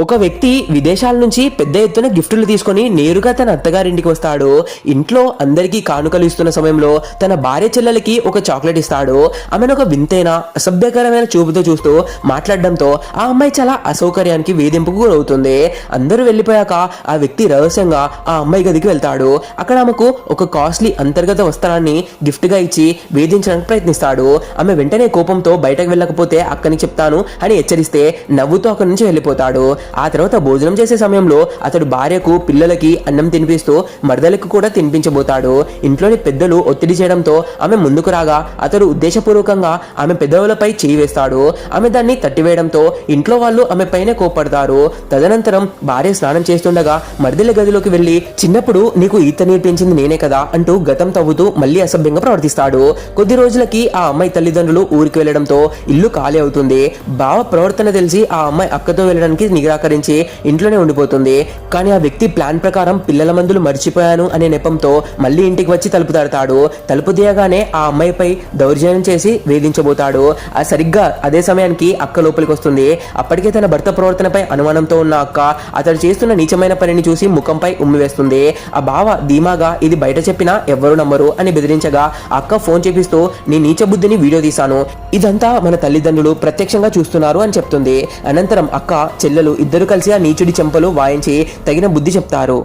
ఒక వ్యక్తి విదేశాల నుంచి పెద్ద ఎత్తున గిఫ్టులు తీసుకొని నేరుగా తన అత్తగారింటికి వస్తాడు. ఇంట్లో అందరికీ కానుకలు ఇస్తున్న సమయంలో తన భార్య చెల్లెలకి ఒక చాక్లెట్ ఇస్తాడు. ఆమెను ఒక వింతైన అసభ్యకరమైన చూపుతో చూస్తూ మాట్లాడడంతో ఆ అమ్మాయి చాలా అసౌకర్యానికి వేధింపుకు గురవుతుంది. అందరూ వెళ్ళిపోయాక ఆ వ్యక్తి రహస్యంగా ఆ అమ్మాయి గదికి వెళ్తాడు. అక్కడ ఆమెకు ఒక కాస్ట్లీ అంతర్గత వస్త్రాన్ని గిఫ్ట్ గా ఇచ్చి వేధించడానికి ప్రయత్నిస్తాడు. ఆమె వెంటనే కోపంతో బయటకు వెళ్ళకపోతే అక్కని చెప్తాను అని హెచ్చరిస్తే నవ్వుతూ అక్కడి నుంచి వెళ్ళిపోతాడు. ఆ తర్వాత భోజనం చేసే సమయంలో అతడు భార్యకు పిల్లలకి అన్నం తినిపిస్తూ మరదలకు కూడా తినిపించబోతాడు. ఇంట్లోని పెద్దలు ఒత్తిడి చేయడంతో ఆమె ముందుకు రాగా అతడు ఉద్దేశపూర్వకంగా ఆమె పెదవులపై చేయి వేస్తాడు. ఆమె దాన్ని తట్టివేయడంతో ఇంట్లో వాళ్ళు ఆమె పైన కోప్పడతారు. తదనంతరం భార్య స్నానం చేస్తుండగా మరదల గదిలోకి వెళ్లి చిన్నప్పుడు నీకు ఈత నేర్పించింది నేనే కదా అంటూ గతం తవ్వుతూ మళ్లీ అసభ్యంగా ప్రవర్తిస్తాడు. కొద్ది రోజులకి ఆ అమ్మాయి తల్లిదండ్రులు ఊరికి వెళ్లడంతో ఇల్లు ఖాళీ అవుతుంది. బావ ప్రవర్తన తెలిసి ఆ అమ్మాయి అక్కతో వెళ్ళడానికి నిరాకరించి ఇంట్లోనే ఉండిపోతుంది. కానీ ఆ వ్యక్తి ప్లాన్ ప్రకారం పిల్లల మందులు మర్చిపోయాను అనే నెపంతో మళ్ళీ ఇంటికి వచ్చి తలుపు తడతాడు. తలుపు తీయగానే ఆ అమ్మాయిపై దౌర్జన్యం చేసి వేధించబోతాడు. ఆ సరిగ్గా అదే సమయానికి అక్క లోపలికి వస్తుంది. అప్పటికే తన భర్త ప్రవర్తనపై అనుమానంతో ఉన్న అక్క అతడు చేస్తున్న నీచమైన పనిని చూసి ముఖంపై ఉమ్మి వేస్తుంది. ఆ బావ ధీమాగా ఇది బయట చెప్పినా ఎవ్వరూ నమ్మరు అని బెదిరించగా అక్క ఫోన్ చేపిస్తూ నీ నీచ బుద్ధిని వీడియో తీశాను, ఇదంతా మన తల్లిదండ్రులు ప్రత్యక్షంగా చూస్తున్నారు అని చెప్తుంది. అనంతరం అక్క చెల్లెలు ఇద్దరు కలిసి ఆ నీచుడి చెంపలు వాయించి తగిన బుద్ధి చెప్తారు.